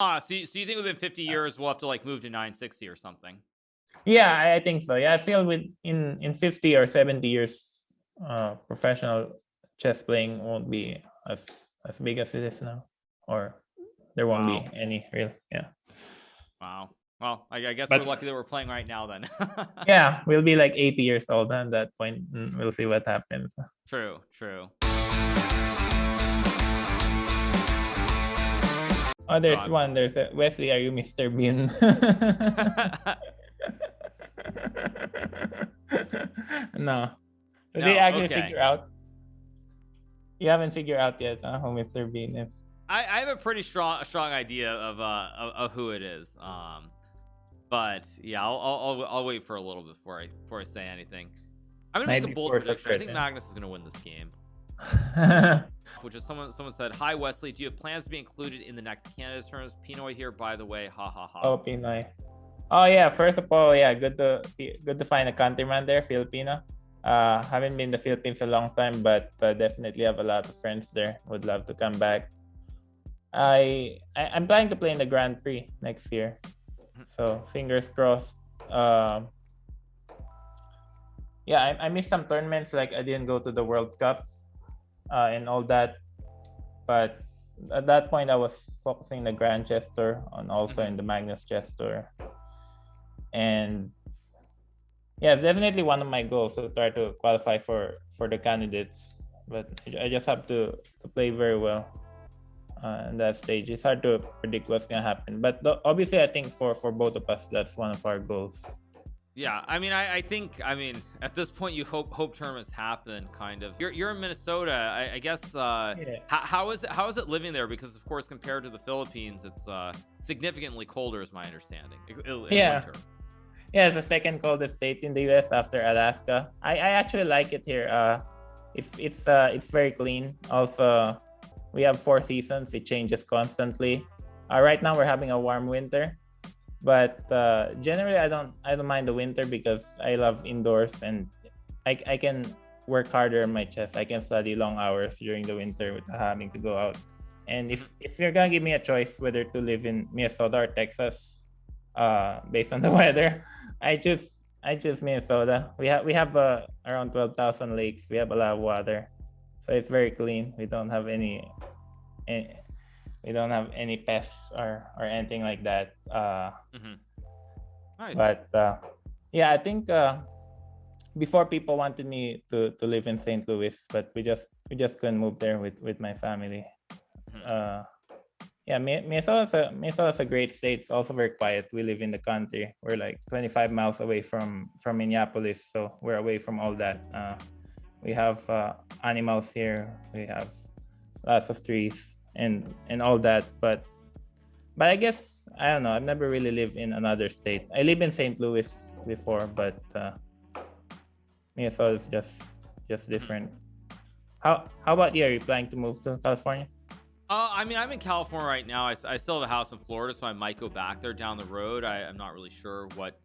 So you think within 50 years we'll have to like move to 960 or something? Yeah, I think so. Yeah, I feel with in 50 or 70 years, professional chess playing won't be as big as it is now, or there won't be any real. Yeah. Wow. Well, I guess But we're lucky that we're playing right now then. yeah, we'll be like 80 years old at that point. And we'll see what happens. True, true. Oh, there's one. There's a Wesley. Are you Mr. Bean? No. Did they actually figure out? You haven't figured out yet who Mr. Bean is. I have a pretty strong idea of who it is. But yeah, I'll wait for a little bit before I say anything. I'm gonna make a bold prediction. I think Magnus is gonna win this game. Which is someone said, "Hi Wesley, do you have plans to be included in the next Canada's tournaments? Pinoy here, by the way. Ha ha ha." Oh, Pinoy. Oh yeah, first of all, yeah, good to find a countryman there, Filipino. Haven't been to the Philippines a long time, but definitely have a lot of friends there. Would love to come back. I'm planning to play in the Grand Prix next year, so fingers crossed. Yeah, I missed some tournaments, like I didn't go to the World Cup and all that, but at that point I was focusing the Grand Chess Tour and also in the Magnus Chess Tour. And yeah, it's definitely one of my goals to try to qualify for the candidates, but I just have to play very well in that stage. It's hard to predict what's gonna happen, but obviously I think for both of us that's one of our goals. Yeah, I mean, I think at this point you hope tournaments happen. Kind of. You're in Minnesota, I guess. Yeah. How is it living there? Because of course, compared to the Philippines, it's significantly colder, is my understanding. Yeah. Winter. Yeah, it's the second coldest state in the U.S. after Alaska. I actually like it here. It's very clean. Also, we have 4 seasons. It changes constantly. Right now we're having a warm winter, but generally I don't mind the winter because I love indoors and I can work harder on my chess. I can study long hours during the winter without having to go out. And if you're gonna give me a choice whether to live in Minnesota or Texas, based on the weather, I choose Minnesota. We have around 12,000 lakes. We have a lot of water, so it's very clean. We don't have any pests or anything like that. Nice. But yeah, I think before people wanted me to live in St. Louis, but we just couldn't move there with my family. Yeah, Minnesota's a great state. It's also very quiet. We live in the country. We're like 25 miles away from Minneapolis, so we're away from all that. We have animals here. We have lots of trees and all that. But I guess I don't know. I've never really lived in another state. I lived in St. Louis before, but Minnesota is just different. How about you? Are you planning to move to California? I mean, I'm in California right now. I still have a house in Florida, so I might go back there down the road. I'm not really sure what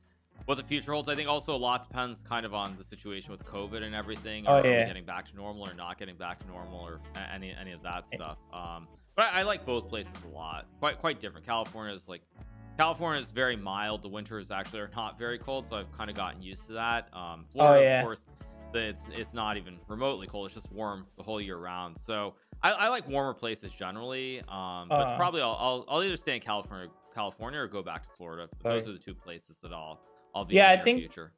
the future holds. I think also a lot depends kind of on the situation with COVID and everything. Are we getting back to normal or not getting back to normal, or any of that stuff. But I like both places a lot. Quite different. California is very mild. The winters actually are not very cold, so I've kind of gotten used to that. Florida, of course, it's not even remotely cold. It's just warm the whole year round. So I like warmer places generally, but probably I'll either stay in California or go back to Florida. Those are the two places that I'll be in the future.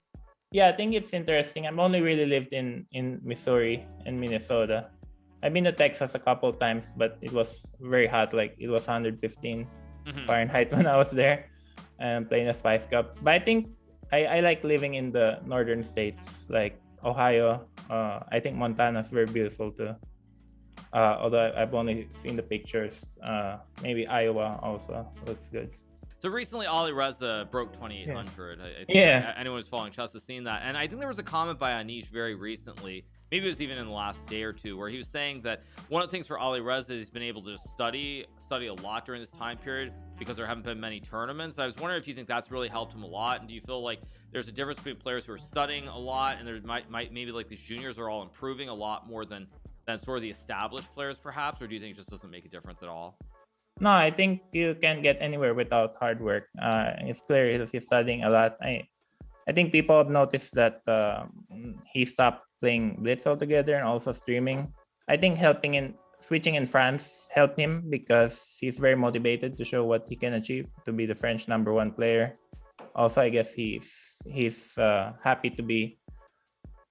Yeah, I think it's interesting. I've only really lived in Missouri and Minnesota. I've been to Texas a couple of times, but it was very hot. Like it was 115 Fahrenheit when I was there and playing a Spice Cup. But I think I like living in the northern states like Ohio. I think Montana's very beautiful too. Although I've only seen the pictures. Maybe Iowa also looks good. So recently Alireza broke 2800. I think anyone who's following chess has seen that. And I think there was a comment by Anish very recently, maybe it was even in the last day or two, where he was saying that one of the things for Alireza is he's been able to study a lot during this time period because there haven't been many tournaments. I was wondering if you think that's really helped him a lot, and do you feel like there's a difference between players who are studying a lot and there might maybe like these juniors are all improving a lot more than sort of the established players perhaps, or do you think it just doesn't make a difference at all? No, I think you can't get anywhere without hard work. It's clear he's studying a lot. I think people have noticed that he stopped playing Blitz altogether and also streaming. I think switching in France helped him because he's very motivated to show what he can achieve to be the French #1 player. Also, I guess he's happy to be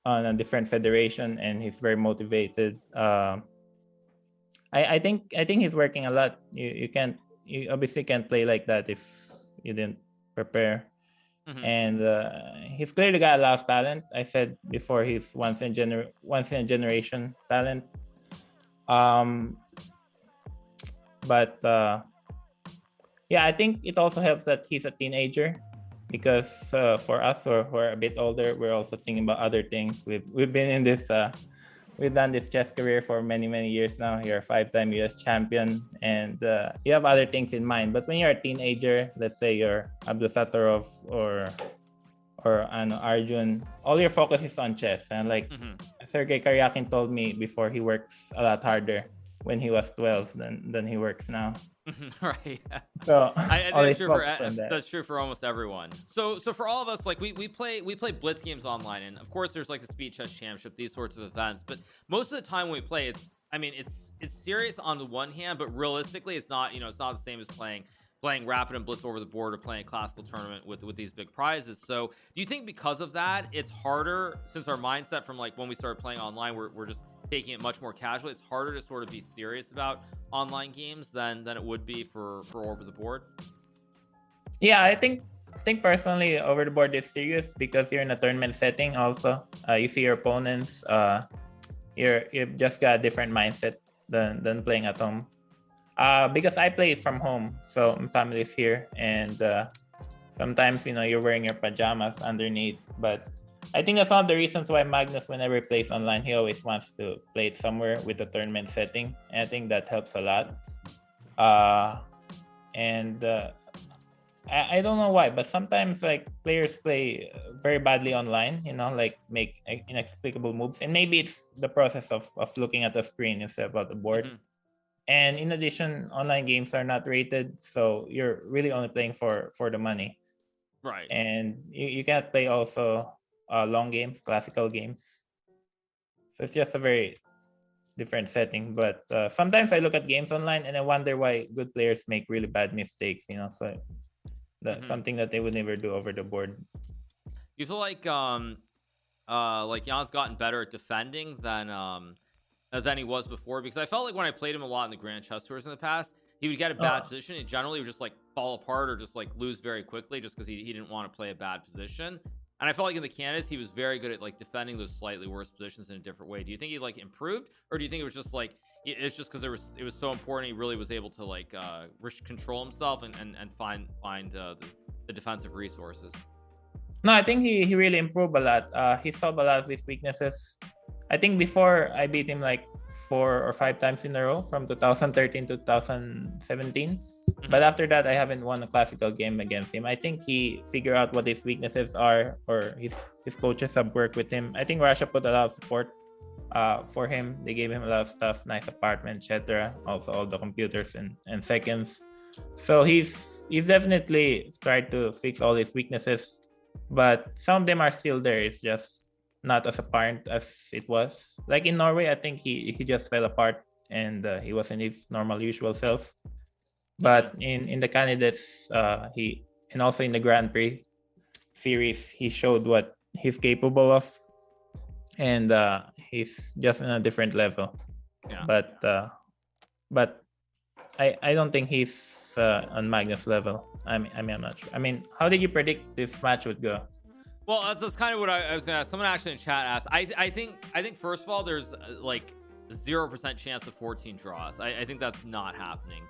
on a different federation and he's very motivated. I think he's working a lot. You obviously can't play like that if you didn't prepare. And he's clearly got a lot of talent. I said before he's once in a generation talent. But yeah, I think it also helps that he's a teenager because for us who are a bit older, we're also thinking about other things. We've been in this we've done this chess career for many years now. You're a 5-time US champion and you have other things in mind. But when you're a teenager, let's say you're Abdusatorov or Arjun, all your focus is on chess. And like Sergei Karyakin told me before, he works a lot harder when he was 12 than he works now. Right. So that's true for almost everyone. So for all of us, like we play blitz games online, and of course there's like the speed chess championship, these sorts of events, but most of the time when we play, it's serious on the one hand, but realistically it's not the same as playing rapid and blitz over the board or playing a classical tournament with these big prizes. So do you think because of that it's harder, since our mindset from like when we started playing online, we're just taking it much more casually, it's harder to sort of be serious about online games than it would be for over the board? Yeah, I think personally over the board is serious because you're in a tournament setting. Also you see your opponents, you've just got a different mindset than playing at home. Because I play from home, so my family's here, and sometimes you're wearing your pajamas underneath. But I think that's one of the reasons why Magnus, whenever he plays online, he always wants to play it somewhere with a tournament setting, and I think that helps a lot. I don't know why, but sometimes like players play very badly online, like make inexplicable moves, and maybe it's the process of looking at the screen instead of the board. And in addition, online games are not rated, so you're really only playing for the money, right? And you can't play also long games, classical games, so it's just a very different setting. But sometimes I look at games online and I wonder why good players make really bad mistakes, so that's something that they would never do over the board. You feel like Jan's gotten better at defending than he was before? Because I felt like when I played him a lot in the Grand Chess Tours in the past, he would get a bad position and generally would just like fall apart or just like lose very quickly just because he didn't want to play a bad position. And I felt like in the candidates he was very good at like defending those slightly worse positions in a different way. Do you think he like improved, or do you think it was just like it's just because it was so important he really was able to like control himself and find the defensive resources? No, I think he really improved a lot. He solved a lot of his weaknesses. I think before I beat him like 4 or 5 times in a row from 2013 to 2017. But after that, I haven't won a classical game against him. I think he figured out what his weaknesses are, or his coaches have worked with him. I think Russia put a lot of support for him. They gave him a lot of stuff, nice apartment, etc. Also all the computers and seconds. So he's definitely tried to fix all his weaknesses, but some of them are still there. It's just not as apparent as it was. Like in Norway, I think he just fell apart and he wasn't his normal usual self. But in the candidates, and also in the Grand Prix series, he showed what he's capable of, and he's just on a different level. Yeah. But I don't think he's on Magnus level. I mean, I'm not sure. I mean, how did you predict this match would go? Well, that's kind of what I was gonna ask. Someone actually in chat asked. I think first of all, there's like 0% chance of 14 draws. I think that's not happening.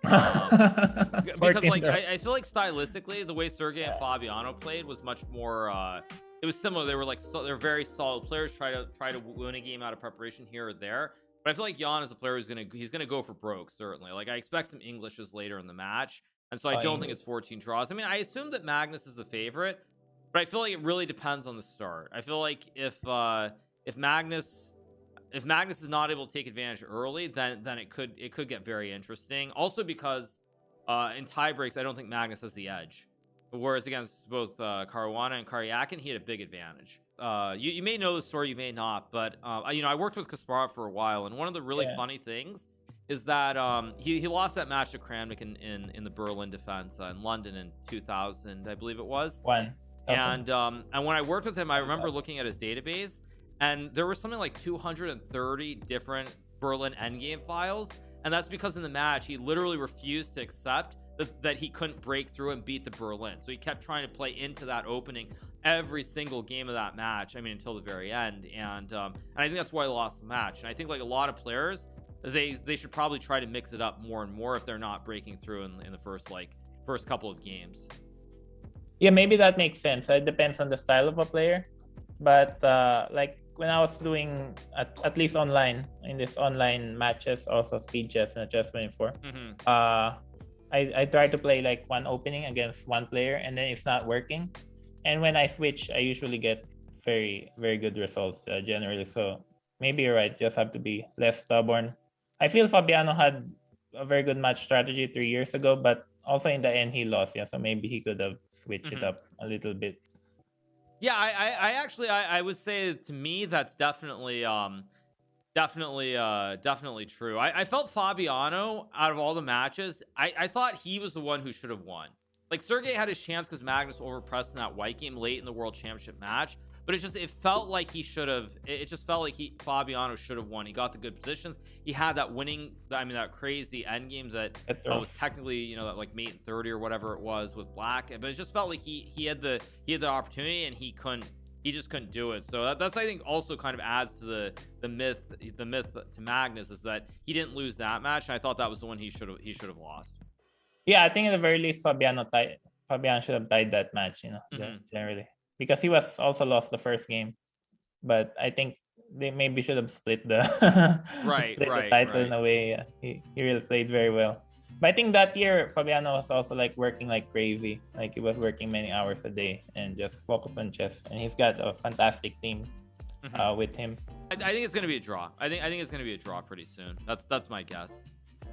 Because like I feel like stylistically, the way Sergey and Fabiano played was much more. It was similar. They were like they're very solid players. Try to win a game out of preparation here or there. But I feel like Jan is a player he's gonna go for broke, certainly. Like I expect some Englishes later in the match, and so I don't think it's 14 draws. I mean, I assume that Magnus is the favorite, but I feel like it really depends on the start. I feel like if Magnus, if Magnus is not able to take advantage early, then it could get very interesting. Also because in tie breaks, I don't think Magnus has the edge. Whereas against both Caruana and Karyakin, he had a big advantage. You may know the story, you may not, but I worked with Kasparov for a while, and one of the really funny things is that he lost that match to Kramnik in the Berlin defense in London in 2000, I believe it was. And when I worked with him, I remember looking at his database, and there were something like 230 different Berlin endgame files, and that's because in the match he literally refused to accept that he couldn't break through and beat the Berlin, so he kept trying to play into that opening every single game of that match, I mean, until the very end. And I think that's why he lost the match. And I think like a lot of players, they should probably try to mix it up more and more if they're not breaking through in the first couple of games. Yeah, maybe that makes sense. It depends on the style of a player, but like when I was doing at least online, in this online matches, also speed chess and chess 24, I try to play like one opening against one player, and then it's not working, and when I switch, I usually get very, very good results generally. So maybe you're right, just have to be less stubborn. I feel Fabiano had a very good match strategy 3 years ago, but also in the end he lost, so maybe he could have switched it up a little bit. Yeah, I actually would say, to me, that's definitely true. I felt Fabiano, out of all the matches, I thought he was the one who should have won. Like, Sergey had his chance because Magnus overpressed in that white game late in the World Championship match, but it felt like he should have. It just felt like Fabiano should have won. He got the good positions. He had that winning, that crazy end game that was technically, that like mate 30 or whatever it was with Black, but it just felt like he had the opportunity and he just couldn't do it. So that's I think also kind of adds to the myth to Magnus, is that he didn't lose that match, and I thought that was the one he should have lost. Yeah, I think at the very least Fabiano should have tied that match, generally, because he was also lost the first game. But I think they maybe should have split the the title in a way. He really played very well. But I think that year Fabiano was also like working like crazy. Like he was working many hours a day and just focused on chess. And he's got a fantastic team with him. I think it's gonna be a draw. I think it's gonna be a draw pretty soon. That's my guess.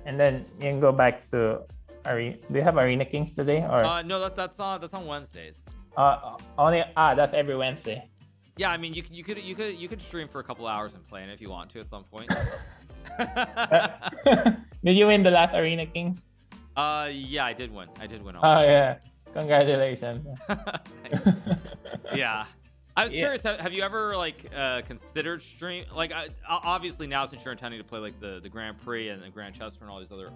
And then you can go back to do you have Arena Kings today, or no, that's on Wednesdays. That's every Wednesday. Yeah, I mean you could stream for a couple hours and play it if you want to at some point. Did you win the last Arena Kings? Yeah, I did win. Oh yeah, congratulations. Yeah, I was curious. Have you ever considered stream? Like, obviously now, since you're intending to play like the Grand Prix and the Grand Chester and all these other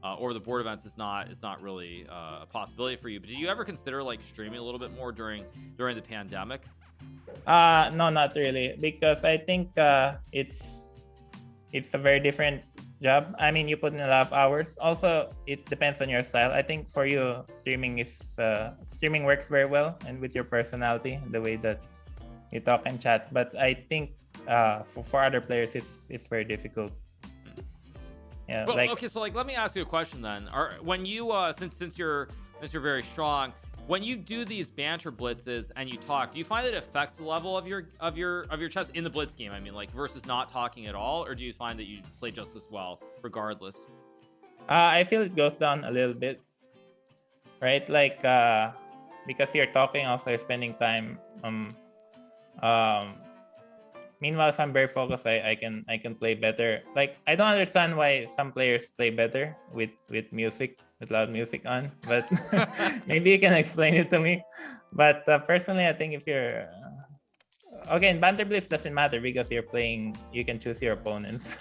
over the board events, it's not really a possibility for you. But did you ever consider like streaming a little bit more during the pandemic? No, not really, because I think it's a very different job. I mean, you put in a lot of hours. Also, it depends on your style. I think for you, streaming works very well, and with your personality, the way that you talk and chat. But I think for other players, it's very difficult. Yeah. Well, okay, so let me ask you a question then. When you since you're very strong, when you do these banter blitzes and you talk, do you find that it affects the level of your chess in the blitz game? I mean, like, versus not talking at all, or do you find that you play just as well regardless? I feel it goes down a little bit, right? Like, because you're talking, also you're spending time. Meanwhile, if I'm very focused, I can play better. Like, I don't understand why some players play better with music, with loud music on, but maybe you can explain it to me. But personally, I think if you're okay in Banter Blitz, doesn't matter because you're playing, you can choose your opponents.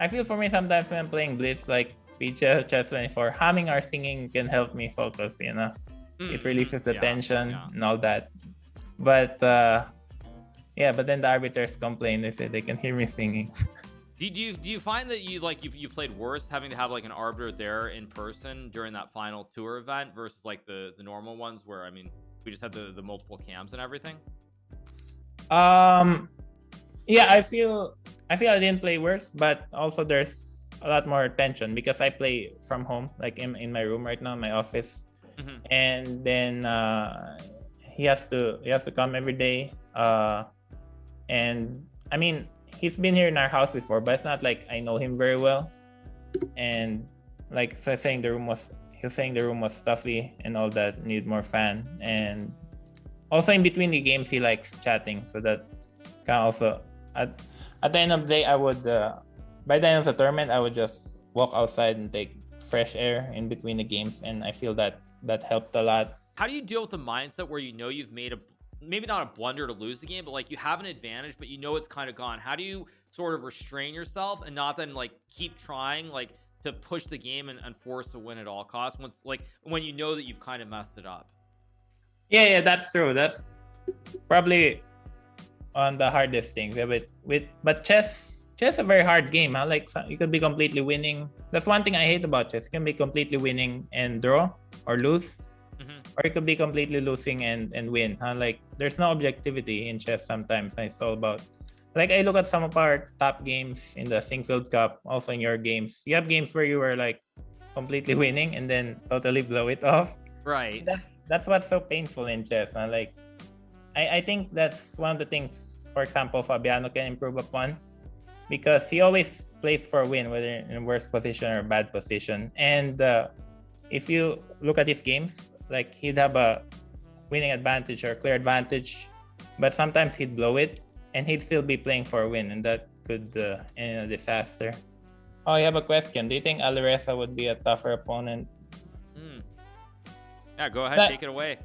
I feel for me sometimes when I'm playing Blitz, like Speed Chess 24, humming or singing can help me focus. It releases the tension and all that. But yeah, but then the arbiters complain. They say they can hear me singing. Do you find that you played worse having to have like an arbiter there in person during that final tour event versus like the normal ones where, I mean, we just had the multiple cams and everything? Yeah, I feel I didn't play worse, but also there's a lot more tension because I play from home, like in my room right now, in my office. And then he has to come every day. And I mean, he's been here in our house before, but it's not like I know him very well. And like so saying the room was stuffy and all that, need more fan. And also in between the games he likes chatting, so that can also at the end of the day I would by the end of the tournament I would just walk outside and take fresh air in between the games, and I feel that helped a lot. How do you deal with the mindset where you know you've made a maybe not a blunder to lose the game, but like you have an advantage but you know it's kind of gone? How do you sort of restrain yourself and not then like keep trying like to push the game and force a win at all costs once like when you know that you've kind of messed it up? Yeah, that's true. That's probably on the hardest things. Yeah, but chess a very hard game, huh? Like you could be completely winning. That's one thing I hate about chess. You can be completely winning and draw or lose, or you could be completely losing and win, huh? Like there's no objectivity in chess sometimes. It's all about, like, I look at some of our top games in the Singfield Cup, also in your games. You have games where you were like completely winning and then totally blow it off. Right. That's what's so painful in chess, huh? Like I think that's one of the things, for example, Fabiano can improve upon, because he always plays for a win, whether in worst position or bad position. And if you look at his games, like he'd have a winning advantage or clear advantage, but sometimes he'd blow it and he'd still be playing for a win, and that could end in a disaster. Oh, you have a question. Do you think Alireza would be a tougher opponent? Yeah, go ahead, take it away.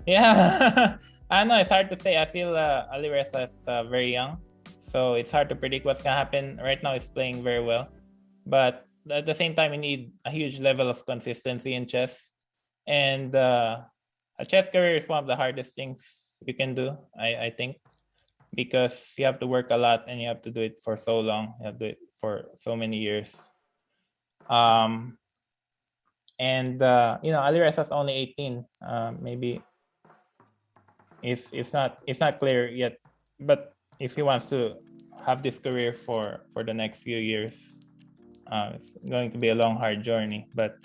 Yeah. I don't know, it's hard to say. I feel Alireza is very young, so it's hard to predict what's gonna happen. Right now he's playing very well, but at the same time you need a huge level of consistency in chess, and a chess career is one of the hardest things you can do, I think, because you have to work a lot and you have to do it for so long. You have to do it for so many years. And Alireza's only 18. Maybe it's not clear yet, but if he wants to have this career for the next few years, it's going to be a long, hard journey. But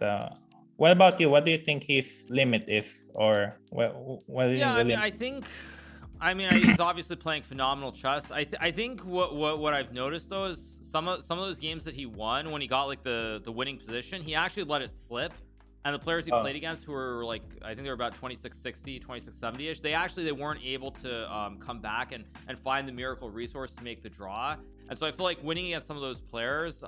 what about you? What do you think his limit is, or what is the limit? I mean, he's obviously playing phenomenal chess. I think what I've noticed though is some of those games that he won when he got like the winning position, he actually let it slip. And the players he played against, who were like, I think they were about 2660, 2670-ish, they weren't able to come back and find the miracle resource to make the draw. And so I feel like winning against some of those players,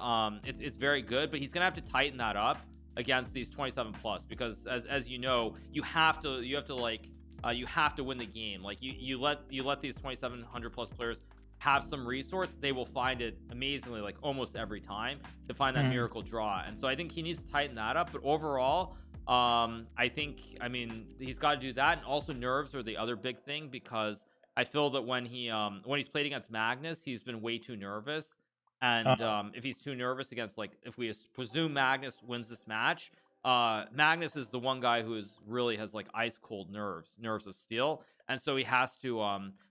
it's very good, but he's gonna have to tighten that up against these 27 plus, because as you know, you have to win the game. Like you let these 2700 plus players have some resource, they will find it amazingly, like almost every time, to find that miracle draw. And so I think he needs to tighten that up. But overall, I mean he's got to do that. And also nerves are the other big thing, because I feel that when he's played against Magnus, he's been way too nervous. And if he's too nervous against, like, if we presume Magnus wins this match, Magnus is the one guy who really has like ice cold nerves of steel. And so he has to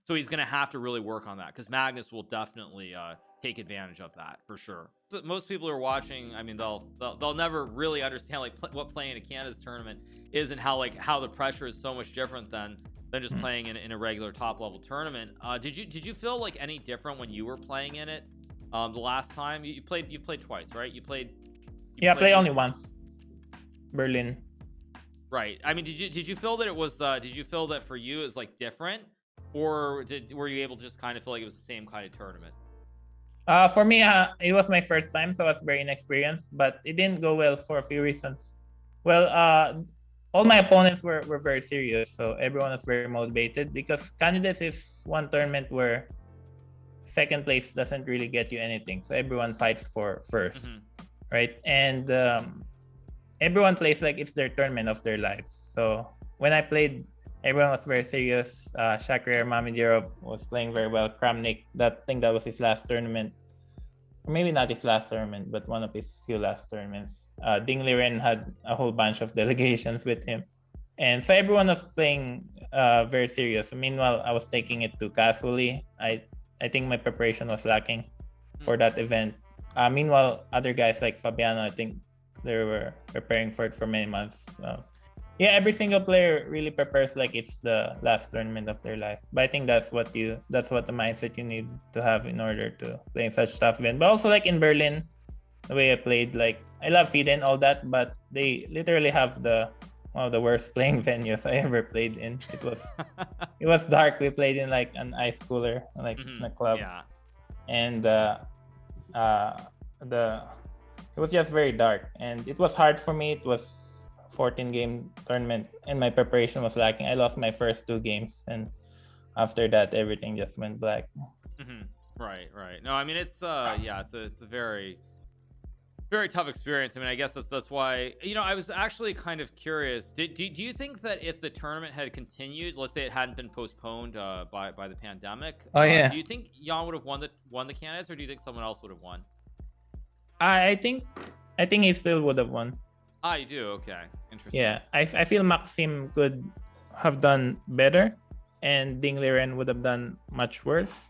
so he's gonna have to really work on that, because Magnus will definitely take advantage of that for sure. So most people who are watching, I mean, they'll never really understand like what playing in a Canada's tournament is, and how the pressure is so much different than just playing in a regular top level tournament. Did you feel like any different when you were playing in it the last time you played? You played twice, right? You played I played only once, Berlin. Right. I mean, did you feel that it was did you feel that for you it's like different, or were you able to just kind of feel like it was the same kind of tournament? For me, it was my first time, so I was very inexperienced, but it didn't go well for a few reasons. Well, all my opponents were very serious, so everyone was very motivated, because candidates is one tournament where second place doesn't really get you anything, so everyone fights for first, right? And everyone plays like it's their tournament of their lives. So when I played, everyone was very serious. Shakir Mamedyarov was playing very well. Kramnik, that was his last tournament. Or maybe not his last tournament, but one of his few last tournaments. Ding Liren had a whole bunch of delegations with him. And so everyone was playing very serious. Meanwhile, I was taking it too casually. I think my preparation was lacking for that event. Meanwhile, other guys like Fabiano, I think they were preparing for it for many months. Yeah, every single player really prepares like it's the last tournament of their life. But I think that's what the mindset you need to have in order to play in such tough event. But also like in Berlin, the way I played, like I love FIDE and all that, but they literally have one of the worst playing venues I ever played in. It was dark. We played in like an ice cooler, like in a club. Yeah. And it was just very dark, and it was hard for me. It was 14 game tournament, and my preparation was lacking. I lost my first 2 games, and after that, everything just went black. Right. No, I mean it's it's a very very tough experience. I mean, I guess that's why, I was actually kind of curious. Do you think that if the tournament had continued, let's say it hadn't been postponed by the pandemic, do you think Jan would have won the candidates, or do you think someone else would have won? I think he still would have won. You do? Okay, interesting. Yeah, I feel Maxime could have done better, and Ding Liren would have done much worse.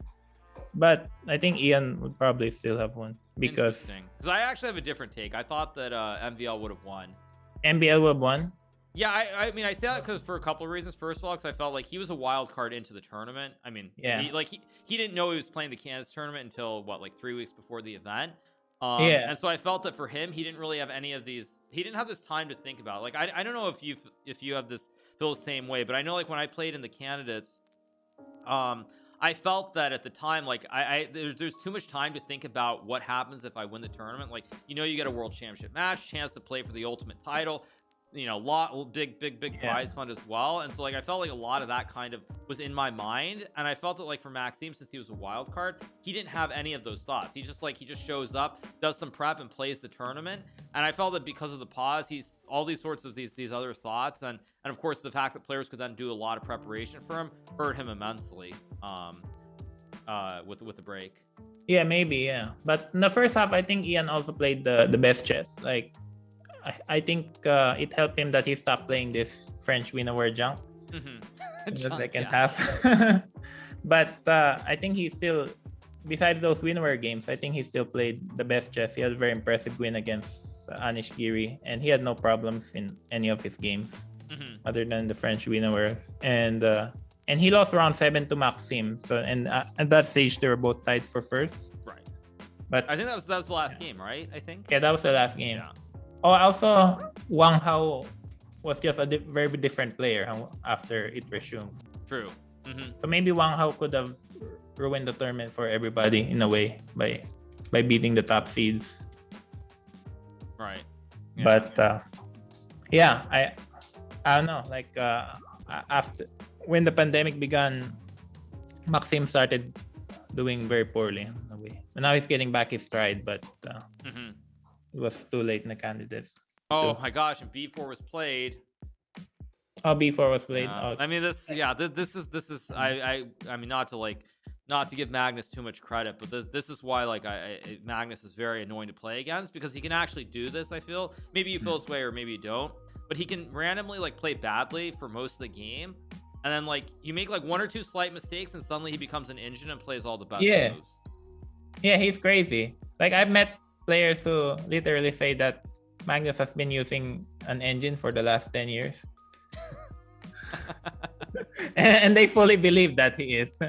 But I think Ian would probably still have won because I actually have a different take. I thought that MVL would have won. MVL would have won? Yeah, I mean, I say that because for a couple of reasons. First of all, because I felt like he was a wild card into the tournament. I mean, he didn't know he was playing the Kansas tournament until 3 weeks before the event. And so I felt that for him, he didn't really have any of these. He didn't have this time to think about it. Like I don't know if you have this feel the same way, but I know like when I played in the candidates, I felt that at the time, like there's too much time to think about what happens if I win the tournament. Like, you get a world championship match, chance to play for the ultimate title, big prize fund as well. And so like I felt like a lot of that kind of was in my mind, and I felt that like for Maxime, since he was a wild card, he didn't have any of those thoughts. He just shows up, does some prep, and plays the tournament. And I felt that because of the pause, he's all these sorts of these other thoughts, and of course the fact that players could then do a lot of preparation for him hurt him immensely with the break. Yeah, maybe, yeah. But in the first half, I think Ian also played the best chess. Like I think it helped him that he stopped playing this French win-aware junk in the second half. But I think he still, besides those win-aware games, I think he still played the best chess. He had a very impressive win against Anish Giri, and he had no problems in any of his games other than the French win-aware. And he lost round 7 to Maxime. So at that stage, they were both tied for first. Right. But I think that was the last game, right? I think. Yeah, that was the last game. Yeah. Oh, also, Wang Hao was just a very different player after it resumed. True. So maybe Wang Hao could have ruined the tournament for everybody in a way by beating the top seeds. Right. Yeah. But I don't know. Like after when the pandemic began, Maxime started doing very poorly in a way. And now he's getting back his stride, but it was too late in the candidates. Oh my gosh! And B4 was played. Oh, B4 was played. Yeah. I mean, this is. I mean, not to give Magnus too much credit, but this is why Magnus is very annoying to play against, because he can actually do this. I feel maybe you feel this way or maybe you don't, but he can randomly play badly for most of the game, and then you make 1 or 2 slight mistakes, and suddenly he becomes an engine and plays all the best moves. Yeah, he's crazy. I've met players who literally say that Magnus has been using an engine for the last 10 years. And they fully believe that he is.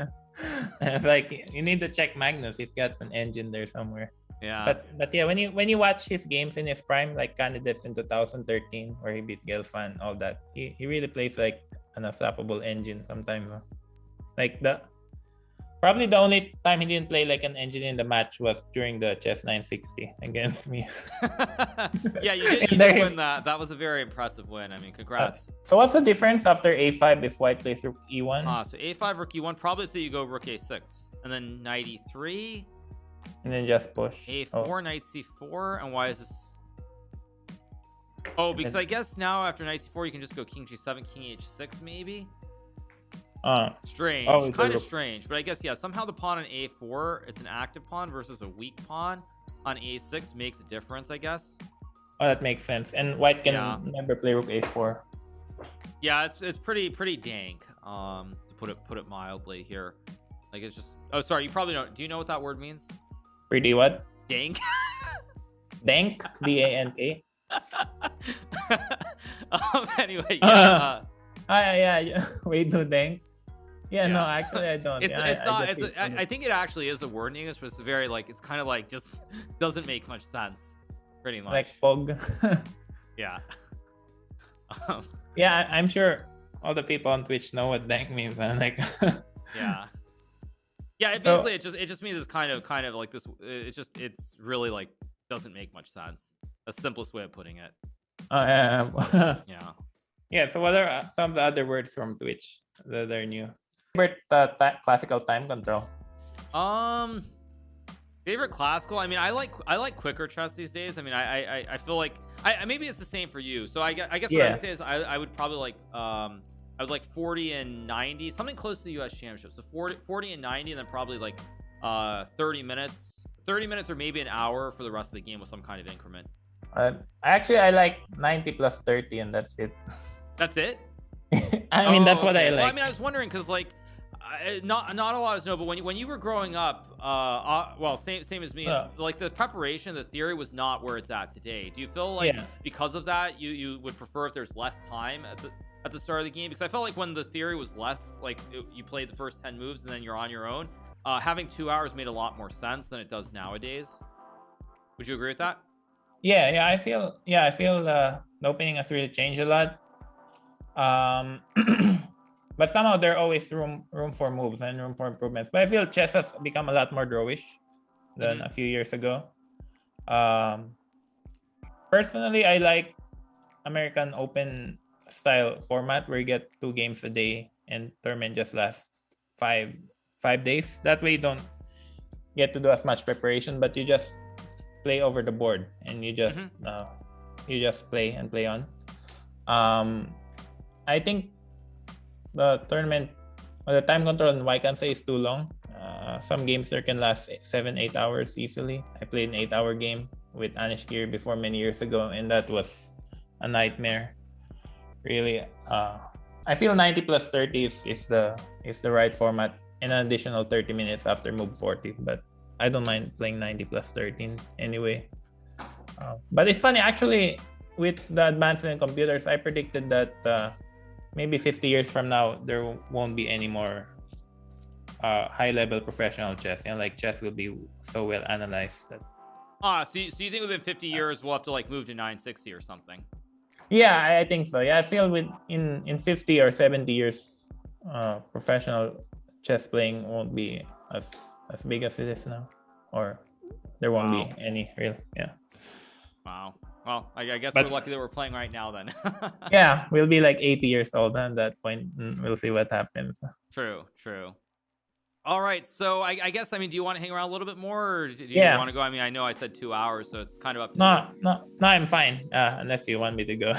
You need to check Magnus. He's got an engine there somewhere. Yeah. But yeah, when you watch his games in his prime, like candidates in 2013, where he beat Gelfand, all that, he really plays like an unstoppable engine sometimes. Probably the only time he didn't play like an engine in the match was during the Chess 960 against me. Yeah, you did win that. That was a very impressive win. I mean, congrats. So what's the difference after A5 if white plays rook E1? So A5, rook E1, probably say you go rook A6. And then knight E3. And then just push. A4, knight C4. And why is this? Oh, because I guess now after knight C4, you can just go king G7, king H6 maybe? Strange. Kind of strange. But I guess, yeah, somehow the pawn on A4, it's an active pawn versus a weak pawn on A6 makes a difference, I guess. Oh, that makes sense. And white can never play rook A4. Yeah, it's pretty dank, to put it mildly here. It's just... Oh, sorry, you probably don't... Do you know what that word means? Pretty what? Dank? Dank? D-A-N-K? Anyway, yeah. Yeah. Wait, do think. Yeah, no, actually I don't. It's not. I think think it actually is a word in English, but it's very like it's kind of like just doesn't make much sense. Pretty much. like pog. Yeah. Yeah, I'm sure all the people on Twitch know what dank means, man. Like. Yeah. Yeah. Basically, it just means it's kind of like this. It's really like doesn't make much sense. The simplest way of putting it. Yeah. Yeah. Yeah. So what are some of the other words from Twitch that are new? Favorite classical time control. Favorite classical. I mean, I like quicker chess these days. I mean, I feel like maybe it's the same for you. So I guess what I would say is I would probably like I would like 40 and 90, something close to the US Championship. So 40 and 90, and then probably like 30 minutes or maybe an hour for the rest of the game with some kind of increment. Actually, I like 90 plus 30, and that's it. That's it? I mean, that's what I like. Well, I mean, I was wondering because like not a lot of us know, but when you were growing up, well, same as me, like the preparation, the theory was not where it's at today. Do you feel like because of that you would prefer if there's less time at the start of the game? Because I felt like when the theory was less, like you played the first 10 moves and then you're on your own, having 2 hours made a lot more sense than it does nowadays. Would you agree with that? Yeah, I feel the opening has really changed a lot. But somehow there always room for moves and room for improvements. But I feel chess has become a lot more drawish than a few years ago. Personally, I like American Open style format where you get 2 games a day and tournament just lasts 5 days. That way you don't get to do as much preparation, but you just play over the board and you just play and play on. I think the tournament or the time control on Waikanse is too long. Some games there can last 7-8 hours easily. I played an 8-hour game with Anish Giri before many years ago, and that was a nightmare. Really, I feel 90 plus 30 is the right format, and an additional 30 minutes after move 40. But I don't mind playing 90 plus 13 anyway. But it's funny actually, with the advancement in computers, I predicted that maybe 50 years from now there won't be any more high-level professional chess, and like chess will be so well analyzed that. So you think within 50 years we'll have to like move to 960 or something? Yeah, I think so. Yeah, I feel in 50 or 70 years, professional chess playing won't be as big as it is now, or there won't be any real. Yeah. Wow. Well, I guess we're lucky that we're playing right now then. Yeah, we'll be like 80 years old at that point. We'll see what happens. True. All right, so I guess, I mean, do you want to hang around a little bit more, or do you want to go? I mean, I know I said 2 hours, so it's kind of up to you. No, I'm fine, unless you want me to go.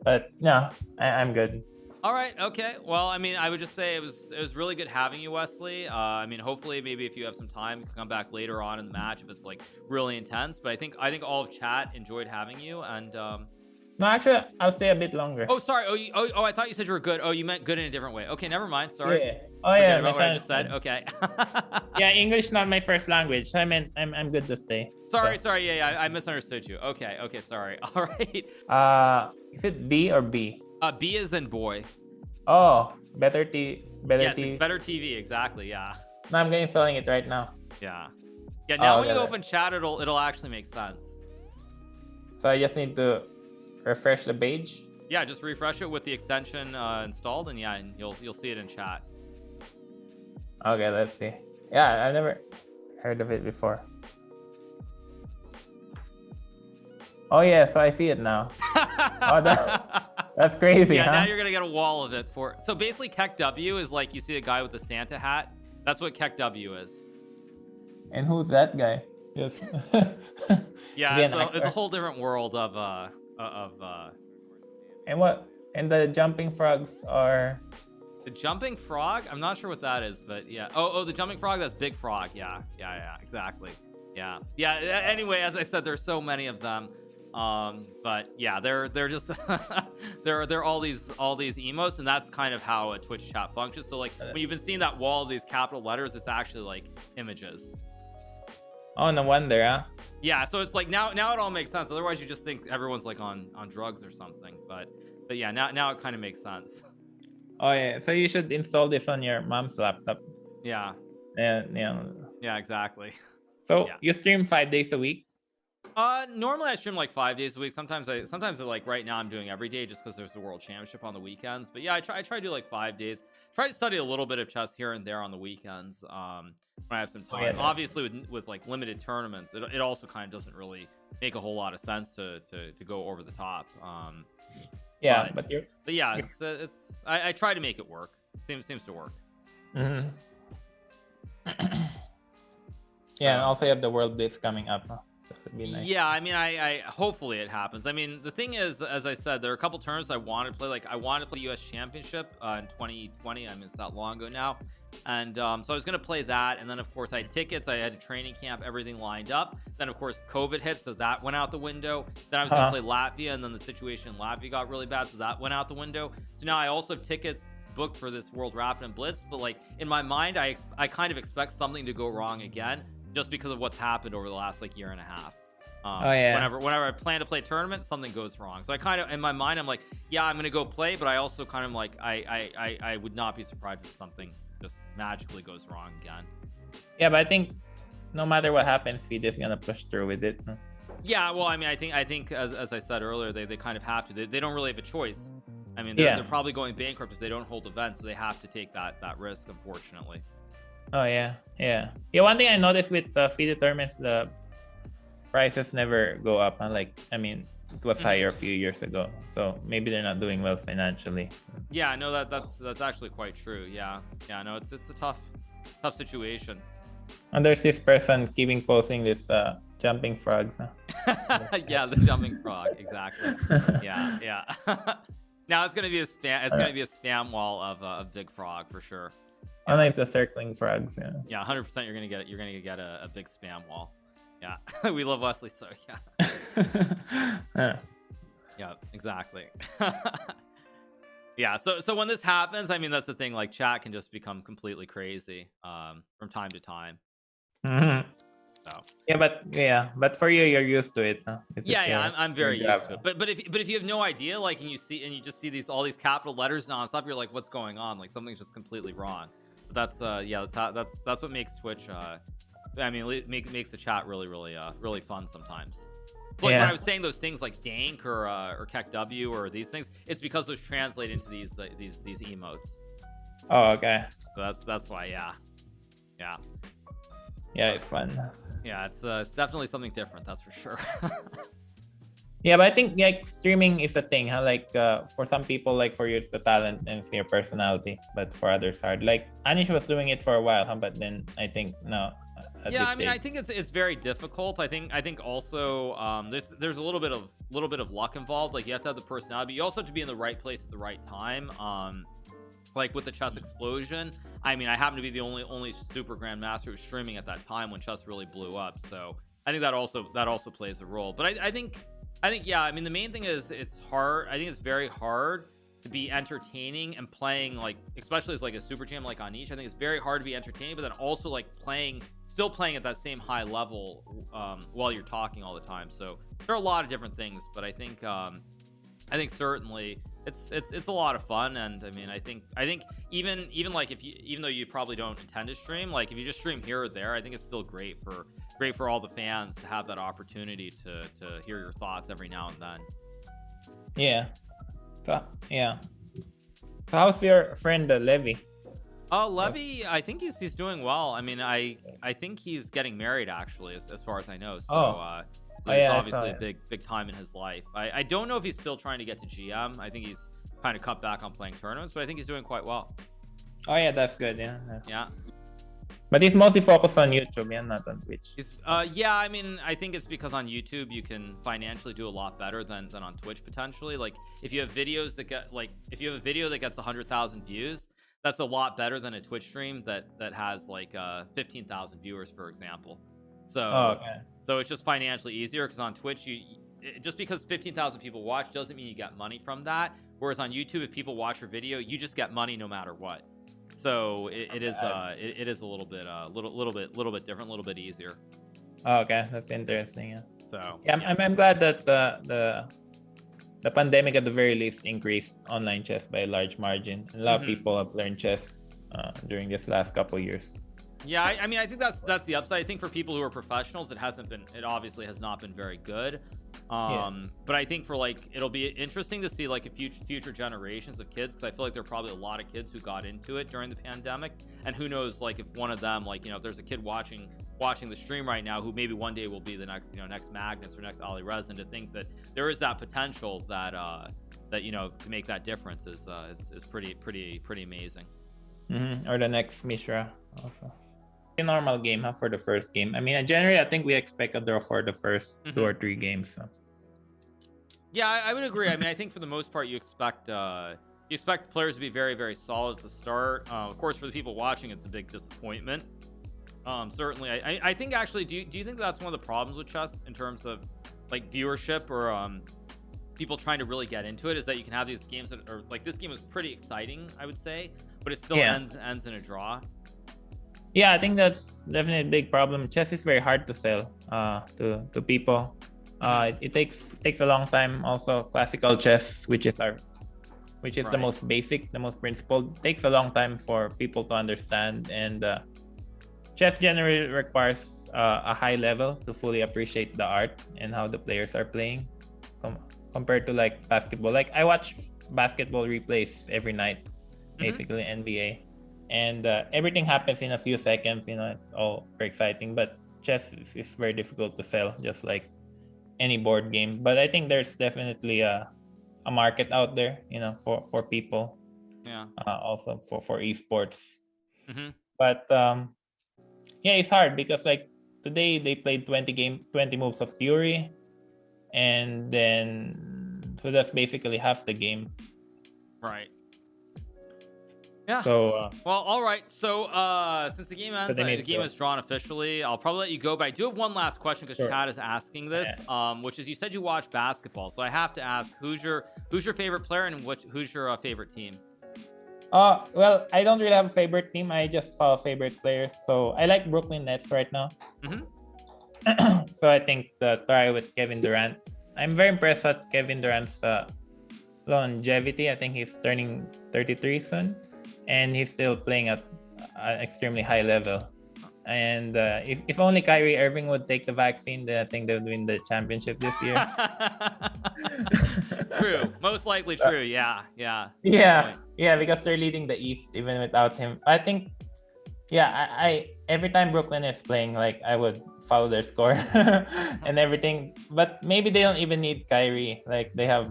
But no, I'm good. All right, okay. Well, I mean, I would just say it was really good having you, Wesley. I mean, hopefully maybe if you have some time, you can come back later on in the match if it's like really intense. But I think all of chat enjoyed having you, and no, actually, I'll stay a bit longer. Oh, sorry. Oh, I thought you said you were good. Oh, you meant good in a different way. Okay, never mind. Sorry. Yeah. Oh, yeah. About what I just said. Okay. Yeah, English is not my first language. So I meant I'm good to stay. Sorry. Yeah. I misunderstood you. Okay. Sorry. All right. Is it D or B? B is in boy. Oh, better TV. It's better TV. Exactly. Yeah. No, I'm installing it right now. Yeah. Now when you open chat, it'll actually make sense. So I just need to refresh the page. Yeah, just refresh it with the extension installed, and you'll see it in chat. Okay, let's see. Yeah, I've never heard of it before. Oh yeah, so I see it now. Oh, that's crazy. Yeah, huh? Now you're gonna get a wall of it for. So basically, Keck W is like you see a guy with a Santa hat. That's what Keck W is. And who's that guy? Yes. Yeah, it's a whole different world of And what? And the jumping frogs are. The jumping frog? I'm not sure what that is, but yeah. Oh, the jumping frog. That's Big Frog. Yeah, exactly. Yeah. Anyway, as I said, there's so many of them. But yeah, they're just they're all these emotes, and that's kind of how a Twitch chat functions. So like when you've been seeing that wall of these capital letters, it's actually like images. Oh, no wonder, huh? Yeah, so it's like now it all makes sense. Otherwise you just think everyone's like on drugs or something, but yeah, now it kind of makes sense. Oh yeah, so you should install this on your mom's laptop. Yeah, Yeah, exactly. so Yeah. you stream 5 days a week? Normally I stream like 5 days a week. Sometimes like right now I'm doing every day just because there's the world championship on the weekends. But yeah, I try to do like 5 days. Try to study a little bit of chess here and there on the weekends when I have some time. Yeah. Obviously with like limited tournaments, it also kind of doesn't really make a whole lot of sense to go over the top. Yeah, but yeah, it's I try to make it work. Seems to work. Mm-hmm. Yeah, and also you have the World Blitz coming up. Huh? So it would be nice. Yeah, I mean, I hopefully it happens. I mean, the thing is, as I said, there are a couple tournaments I want to play. Like, I wanted to play US Championship in 2020. I mean, it's that long ago now. And so I was going to play that. And then, of course, I had tickets. I had a training camp, everything lined up. Then, of course, COVID hit. So that went out the window. Then I was going to play Latvia. And then the situation in Latvia got really bad. So that went out the window. So now I also have tickets booked for this World Rapid and Blitz. But, like, in my mind, I kind of expect something to go wrong again, just because of what's happened over the last like year and a half. Whenever I plan to play tournaments, something goes wrong. So I kind of, in my mind, I'm like, yeah, I'm gonna go play, but I also kind of like, I would not be surprised if something just magically goes wrong again. Yeah, but I think no matter what happens, FIDE is gonna push through with it. Huh? Yeah, well, I mean, I think as I said earlier, they kind of have to. They don't really have a choice. I mean, they're probably going bankrupt if they don't hold events, so they have to take that risk, unfortunately. Oh yeah. One thing I noticed with FIDE tournaments, the prices never go up. Like, I mean, it was higher a few years ago, so maybe they're not doing well financially. Yeah, I know that's actually quite true. Yeah, no, it's a tough situation. And there's this person keeping posting this jumping frogs. Huh? Yeah, the jumping frog, exactly. Yeah. Now it's gonna be a spam. It's gonna be a spam wall of a big frog for sure. I like the circling frogs. Yeah, 100%. You're gonna get a big spam wall. Yeah, we love Wesley, so yeah. Yeah, exactly. Yeah, so when this happens, I mean, that's the thing. Like, chat can just become completely crazy from time to time. Mm-hmm. So but for you, you're used to it. Huh? I'm very used to it. But if you have no idea, like, and you just see all these capital letters nonstop, you're like, what's going on? Like, something's just completely wrong. But that's what makes Twitch. I mean, makes the chat really fun sometimes. So, like, when I was saying those things like dank or KEKW or these things, it's because those translate into these emotes. Oh, okay. So that's why. Yeah, it's fun. Yeah, it's definitely something different, that's for sure. Yeah, but I think like streaming is a thing, huh? Like for some people, like for you it's the talent and it's your personality, but for others hard. Like Anish was doing it for a while, huh? But then I think no. Yeah, I mean, I think it's very difficult. I think also there's a little bit of luck involved. Like, you have to have the personality, but you also have to be in the right place at the right time. Like with the chess explosion, I mean, I happen to be the only super grandmaster who was streaming at that time when chess really blew up. So I think that also plays a role. But I think yeah, I mean, the main thing is it's hard. I think it's very hard to be entertaining and playing, like, especially as like a super jam like Anish. I think it's very hard to be entertaining, but then also like still playing at that same high level while you're talking all the time. So there are a lot of different things, but I think certainly it's a lot of fun. And I mean, I think even like even though you probably don't intend to stream, like if you just stream here or there, I think it's still great for all the fans to have that opportunity to hear your thoughts every now and then. So how's your friend Levy? Oh, Levy, I think he's doing well. I mean, I think he's getting married, actually, as far as I know. So, it's obviously a big time in his life. I don't know if he's still trying to get to GM. I think he's kind of cut back on playing tournaments, but I think he's doing quite well. Oh yeah, that's good. Yeah. But he's mostly focused on YouTube, yeah, not on Twitch. Yeah, I mean, I think it's because on YouTube you can financially do a lot better than on Twitch potentially. Like, if you have videos that get if you have a video that gets 100,000 views, that's a lot better than a Twitch stream that has like 15,000 viewers, for example. So, so it's just financially easier because on Twitch, just because 15,000 people watch doesn't mean you get money from that. Whereas on YouTube, if people watch your video, you just get money no matter what. So it is a little bit different, a little bit easier. Oh, okay, that's interesting. Yeah. So Yeah, I'm glad that the pandemic at the very least increased online chess by a large margin. A lot of people have learned chess during this last couple years. Yeah, I mean, I think that's the upside. I think for people who are professionals, it obviously has not been very good. But I think for like, it'll be interesting to see like future generations of kids, because I feel like there are probably a lot of kids who got into it during the pandemic, and who knows, like if one of them, like, you know, if there's a kid watching the stream right now who maybe one day will be the next, you know, next Magnus or next Alireza, and to think that there is that potential that you know, to make that difference is pretty amazing. Or the next Mishra also. A normal game, huh, for the first game. I mean, generally, I think we expect a draw for the first 2 or 3 games. So. Yeah, I would agree. I mean, I think for the most part, you expect players to be very, very solid at the start. Of course, for the people watching, it's a big disappointment. Certainly, I think actually, do you think that's one of the problems with chess in terms of like viewership or people trying to really get into it, is that you can have these games that are like, this game was pretty exciting, I would say, but it still ends in a draw. Yeah, I think that's definitely a big problem. Chess is very hard to sell to people. It takes a long time. Also, classical chess, which is the most basic, the most principled, takes a long time for people to understand. And chess generally requires a high level to fully appreciate the art and how the players are playing, compared to like basketball. Like, I watch basketball replays every night, basically NBA. And everything happens in a few seconds, you know, it's all very exciting. But chess is very difficult to sell, just like any board game. But I think there's definitely a market out there, you know, for people. Yeah. Also for esports. But yeah, it's hard because like today they played 20 moves of theory, and then so that's basically half the game. Right. Yeah. So well, all right. So since the game ends, the game is drawn officially. I'll probably let you go, but I do have one last question because Chad is asking this, which is, you said you watch basketball, so I have to ask, who's your favorite player and who's your favorite team? Well, I don't really have a favorite team. I just follow favorite players. So I like Brooklyn Nets right now. So I think the try with Kevin Durant. I'm very impressed at Kevin Durant's longevity. I think he's turning 33 soon, and he's still playing at an extremely high level. And if only Kyrie Irving would take the vaccine, then I think they would win the championship this year. True. Most likely true. Yeah. Because they're leading the East even without him. I think, I every time Brooklyn is playing, like, I would follow their score and everything. But maybe they don't even need Kyrie. Like, they have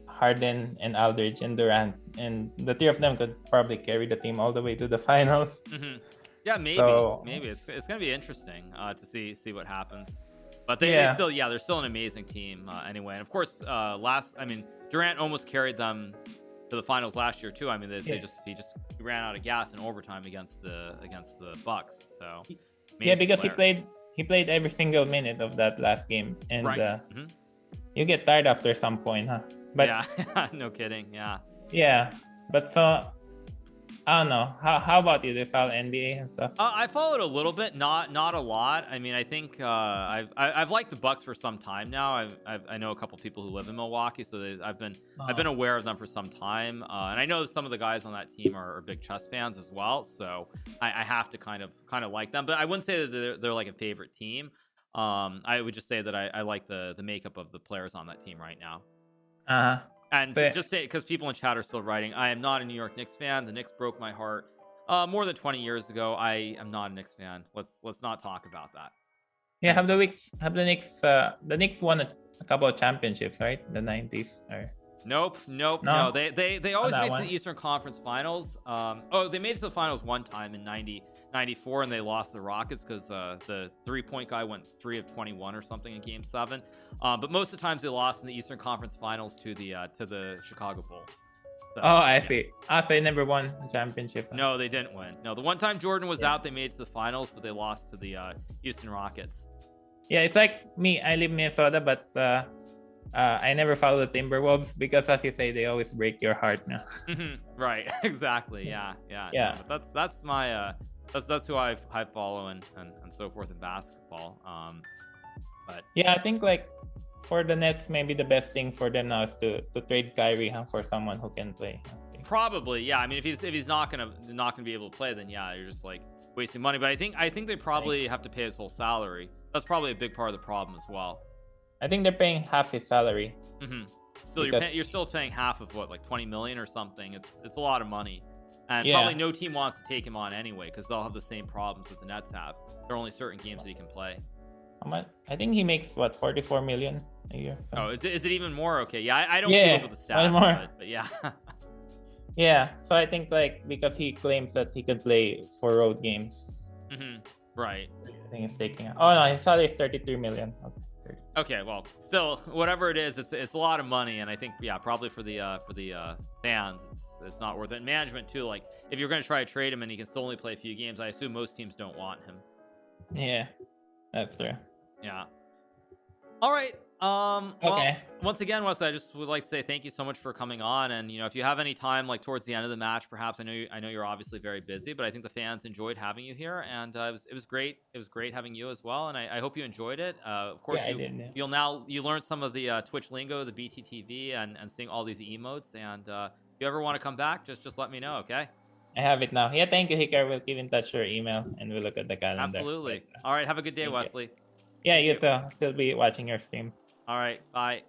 Harden and Aldridge and Durant, and the three of them could probably carry the team all the way to the finals. Yeah, maybe it's gonna be interesting to see what happens. But they're still an amazing team anyway. And of course, Durant almost carried them to the finals last year too. I mean, he just ran out of gas in overtime against the Bucks. So because he played every single minute of that last game, and you get tired after some point, huh? But yeah, no kidding. Yeah, but so I don't know. How about you? Do you follow NBA and stuff? I followed a little bit, not a lot. I mean, I think I've liked the Bucks for some time now. I know a couple people who live in Milwaukee, so I've been aware of them for some time, and I know some of the guys on that team are big chess fans as well. So I have to kind of like them, but I wouldn't say that they're like a favorite team. I would just say that I like the makeup of the players on that team right now. And just say, because people in chat are still writing, I am not a New York Knicks fan. The Knicks broke my heart more than 20 years ago. I am not a Knicks fan. Let's not talk about that. Yeah, have the Knicks won a couple of championships, right? The 90s or Nope. No. They always made it to the Eastern Conference Finals. They made it to the finals one time in 94, and they lost the Rockets because the 3-point guy went 3 of 21 or something in Game 7. But most of the times they lost in the Eastern Conference Finals to the Chicago Bulls. So, I see. They never won a championship. No, they didn't win. No, the one time Jordan was out, they made it to the finals, but they lost to the Houston Rockets. Yeah, it's like me. I live in Minnesota, but I never follow the Timberwolves because, as you say, they always break your heart now. Right, exactly. Yeah. But that's That's who I follow and so forth in basketball. But yeah, I think like for the Nets, maybe the best thing for them now is to trade Kyrie for someone who can play. probably, yeah. I mean, if he's not gonna be able to play, then yeah, you're just like wasting money. But I think they probably have to pay his whole salary. That's probably a big part of the problem as well. I think they're paying half his salary. Still, you're still paying half of what, like 20 million or something. It's a lot of money, and Yeah. probably no team wants to take him on anyway because they'll have the same problems that the Nets have. There are only certain games that he can play. I think he makes what, 44 million a year. So. Oh, is it even more? Okay, yeah, I don't Yeah, keep up with the stats, more. but yeah. Yeah, so I think like because he claims that he could play 4 road games. Right. I think it's taking. Oh no, his salary is 33 million. Okay. Okay, well, still, whatever it is, it's a lot of money, and I think probably for the fans, it's not worth it. Management too, like if you're going to try to trade him and he can still only play a few games, I assume most teams don't want him. Yeah, that's true. Yeah. All right. Well, Okay. once again, Wesley, I just would like to say thank you so much for coming on. And if you have any time, like towards the end of the match, perhaps I know you're obviously very busy, but I think the fans enjoyed having you here, and it was great. It was great having you as well, and I hope you enjoyed it. Of course, Yeah, I did, yeah. you learned some of the Twitch lingo, the BTTV, and seeing all these emotes. And if you ever want to come back, just let me know, okay? I have it now. Yeah, thank you, Hikaru. We'll keep in touch your email and we'll look at the calendar. Absolutely. All right. Have a good day, Thank you. Wesley. Yeah, you too. Still be watching your stream. All right. Bye.